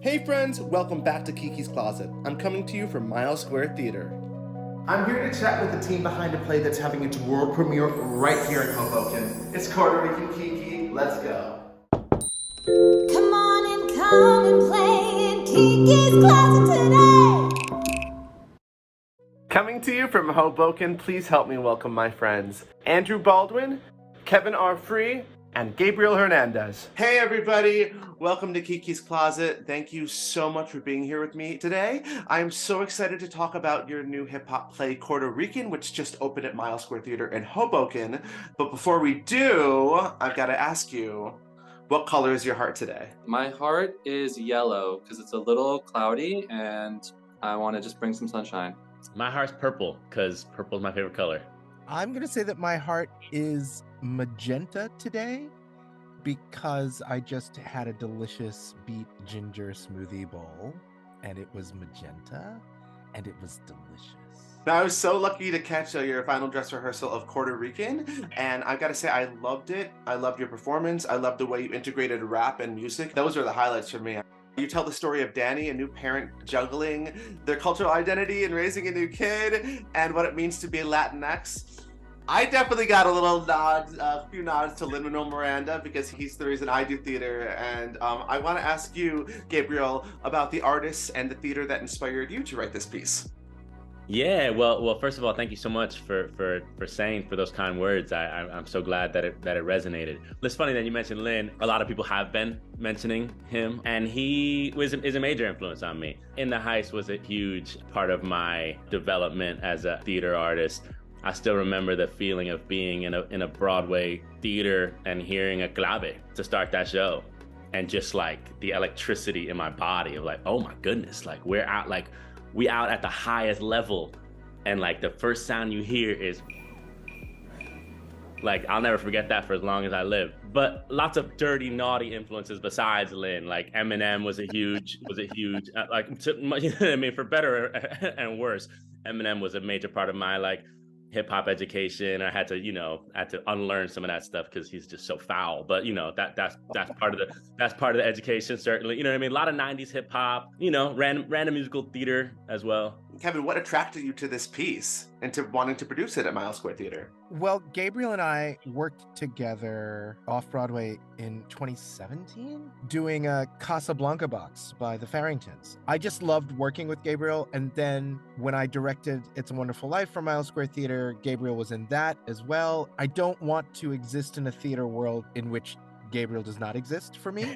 Hey friends, welcome back to Kiki's Closet. I'm coming to you from Mile Square Theater. I'm here to chat with the team behind a play that's having its world premiere right here in Hoboken. It's Rican, Kiki. Let's go. Come on and come and play in Kiki's Closet today. Coming to you from Hoboken, please help me welcome my friends Andrew Baldwin, Kevin R. Free, and Gabriel Hernandez. Hey everybody, welcome to Kiki's Closet. Thank you so much for being here with me today. I'm so excited to talk about your new hip-hop play, Rican, which just opened at Mile Square Theater in Hoboken. But before we do, I've got to ask you, what color is your heart today? My heart is yellow because it's a little cloudy and I want to just bring some sunshine. My heart's purple because purple is my favorite color. I'm going to say that my heart is magenta today because I just had a delicious beet ginger smoothie bowl and it was magenta and it was delicious. Now, I was so lucky to catch your final dress rehearsal of Puerto Rican, and I've got to say, I loved it. I loved your performance. I loved the way you integrated rap and music. Those are the highlights for me. You tell the story of Danny, a new parent juggling their cultural identity and raising a new kid, and what it means to be Latinx. I definitely got a few nods to Lin-Manuel Miranda because he's the reason I do theater. And I want to ask you, Gabriel, about the artists and the theater that inspired you to write this piece. Yeah, well, first of all, thank you so much for saying for those kind words. I'm so glad that it resonated. It's funny that you mentioned Lin. A lot of people have been mentioning him, and he is a major influence on me. In the Heist was a huge part of my development as a theater artist. I still remember the feeling of being in a Broadway theater and hearing a clave to start that show, and just like the electricity in my body of like, oh my goodness, like we out at the highest level, and like the first sound you hear is like, I'll never forget that for as long as I live. But lots of dirty, naughty influences besides Lin. Like Eminem was a huge I mean, for better and worse, Eminem was a major part of my like hip hop education. I had to unlearn some of that stuff because he's just so foul. But that's part of the education, certainly. You know what I mean? A lot of 90s hip hop, random musical theater as well. Kevin, what attracted you to this piece and to wanting to produce it at Mile Square Theater? Well, Gabriel and I worked together off-Broadway in 2017 doing a Casablanca box by the Farringtons. I just loved working with Gabriel, and then when I directed It's a Wonderful Life for Mile Square Theater, Gabriel was in that as well. I don't want to exist in a theater world in which Gabriel does not exist for me.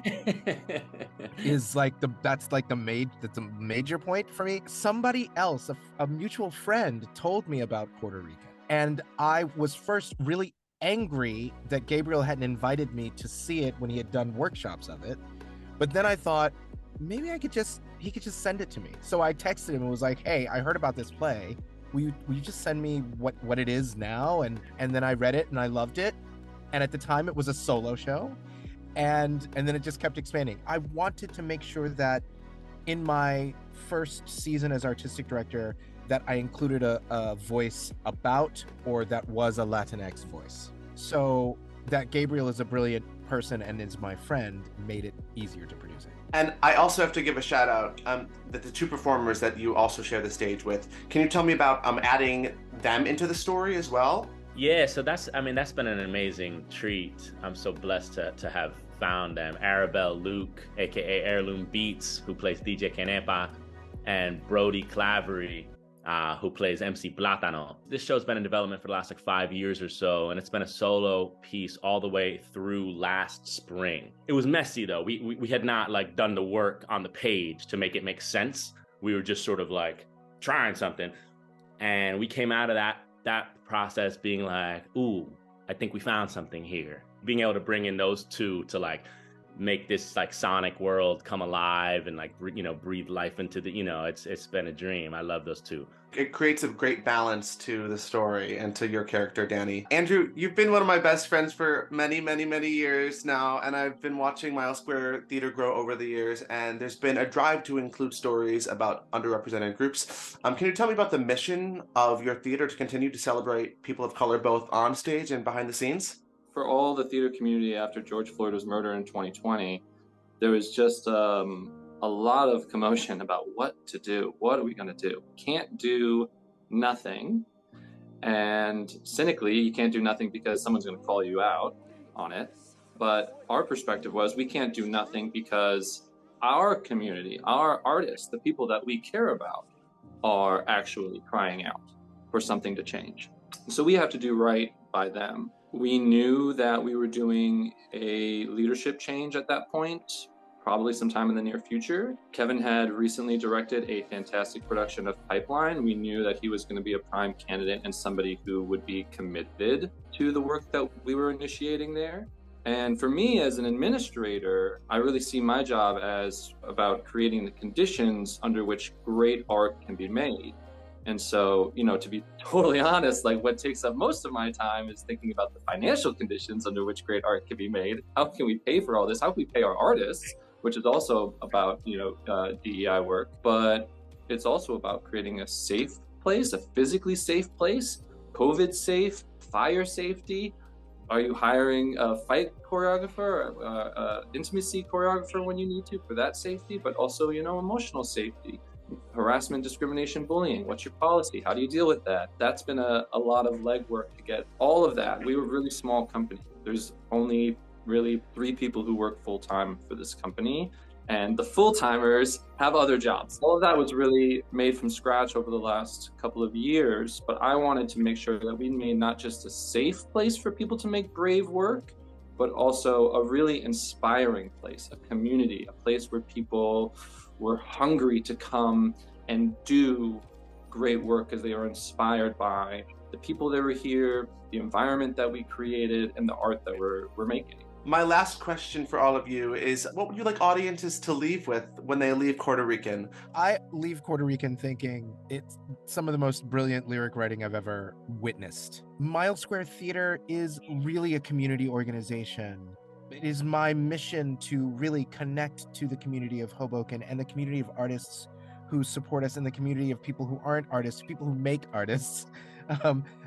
That's a major point for me. Somebody else, a mutual friend, told me about Puerto Rican, and I was first really angry that Gabriel hadn't invited me to see it when he had done workshops of it. But then I thought maybe he could just send it to me. So I texted him and was like, "Hey, I heard about this play. Will you just send me what it is now?" And then I read it and I loved it. And at the time it was a solo show. And then it just kept expanding. I wanted to make sure that in my first season as artistic director that I included a voice about, or that was a Latinx voice. So that Gabriel is a brilliant person and is my friend made it easier to produce it. And I also have to give a shout out that the two performers that you also share the stage with. Can you tell me about adding them into the story as well? Yeah, so that's been an amazing treat. I'm so blessed to have found them. Arabelle Luke, aka Heirloom Beats, who plays DJ Kenepa, and Brody Clavery, who plays MC Plátano. This show's been in development for the last 5 years or so, and it's been a solo piece all the way through last spring. It was messy though. We had not done the work on the page to make it make sense. We were just sort of trying something, and we came out of that process being like, ooh, I think we found something here. Being able to bring in those two to make this sonic world come alive and breathe life into the, it's been a dream. I love those two. It creates a great balance to the story and to your character, Danny. Andrew, you've been one of my best friends for many, many, many years now, and I've been watching Mile Square Theater grow over the years, and there's been a drive to include stories about underrepresented groups. Can you tell me about the mission of your theater to continue to celebrate people of color both on stage and behind the scenes? For all the theater community after George Floyd was murdered in 2020, there was just a lot of commotion about what to do. What are we going to do? Can't do nothing. And cynically, you can't do nothing because someone's going to call you out on it. But our perspective was we can't do nothing because our community, our artists, the people that we care about are actually crying out for something to change. So we have to do right by them. We knew that we were doing a leadership change at that point, probably sometime in the near future. Kevin had recently directed a fantastic production of Pipeline. We knew that he was going to be a prime candidate and somebody who would be committed to the work that we were initiating there. And for me as an administrator, I really see my job as about creating the conditions under which great art can be made. And so, to be totally honest, like what takes up most of my time is thinking about the financial conditions under which great art can be made. How can we pay for all this? How can we pay our artists? Which is also about, DEI work, but it's also about creating a safe place, a physically safe place, COVID safe, fire safety. Are you hiring a fight choreographer, intimacy choreographer when you need to for that safety, but also, emotional safety, harassment, discrimination, bullying. What's your policy? How do you deal with that? That's been a lot of legwork to get all of that. We were a really small company. There's only really 3 people who work full-time for this company, and the full-timers have other jobs. All of that was really made from scratch over the last couple of years, but I wanted to make sure that we made not just a safe place for people to make brave work, but also a really inspiring place, a community, a place where people were hungry to come and do great work because they are inspired by the people that were here, the environment that we created, and the art that we're making. My last question for all of you is, what would you like audiences to leave with when they leave Puerto Rican? I leave Puerto Rican thinking it's some of the most brilliant lyric writing I've ever witnessed. Mile Square Theater is really a community organization. It is my mission to really connect to the community of Hoboken and the community of artists who support us and the community of people who aren't artists, people who make artists.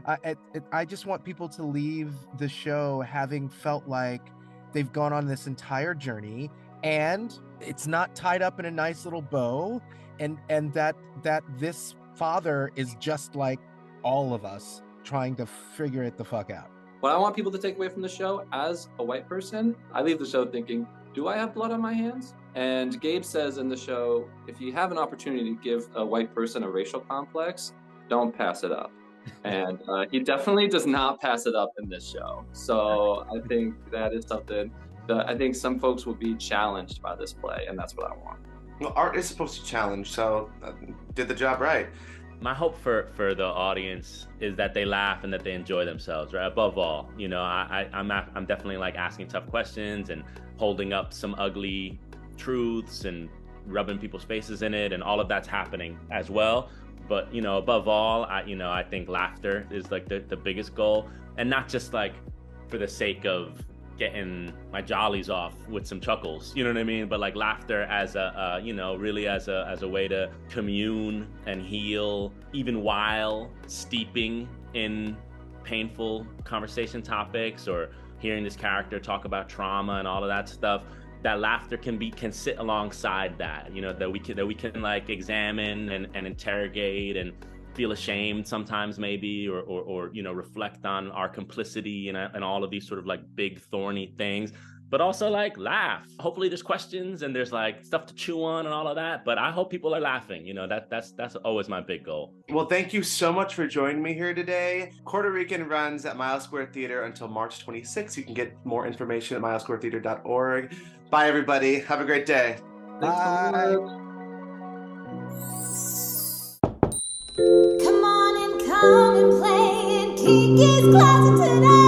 I just want people to leave the show having felt like they've gone on this entire journey and it's not tied up in a nice little bow, and that this father is just like all of us trying to figure it the fuck out. What I want people to take away from the show, as a white person, I leave the show thinking, do I have blood on my hands? And Gabe says in the show, if you have an opportunity to give a white person a racial complex, don't pass it up. And he definitely does not pass it up in this show. So I think that is something that I think some folks will be challenged by this play, and that's what I want. Well, art is supposed to challenge, so did the job right. My hope for the audience is that they laugh and that they enjoy themselves, right? Above all, I'm definitely like asking tough questions and holding up some ugly truths and rubbing people's faces in it, and all of that's happening as well. But above all, I think laughter is like the biggest goal, and not just like for the sake of getting my jollies off with some chuckles, you know what I mean? But like laughter as a really as a way to commune and heal, even while steeping in painful conversation topics or hearing this character talk about trauma and all of that stuff. That laughter can sit alongside that, that we can like examine and interrogate and feel ashamed sometimes maybe, or reflect on our complicity and all of these sort of like big thorny things, but also like laugh. Hopefully there's questions and there's like stuff to chew on and all of that, but I hope people are laughing. That's always my big goal. Well, thank you so much for joining me here today. Puerto Rican runs at Mile Square Theater until March 26th. You can get more information at milesquaretheater.org. Bye, everybody. Have a great day. Bye. Come on and come and play in Kiki's closet today.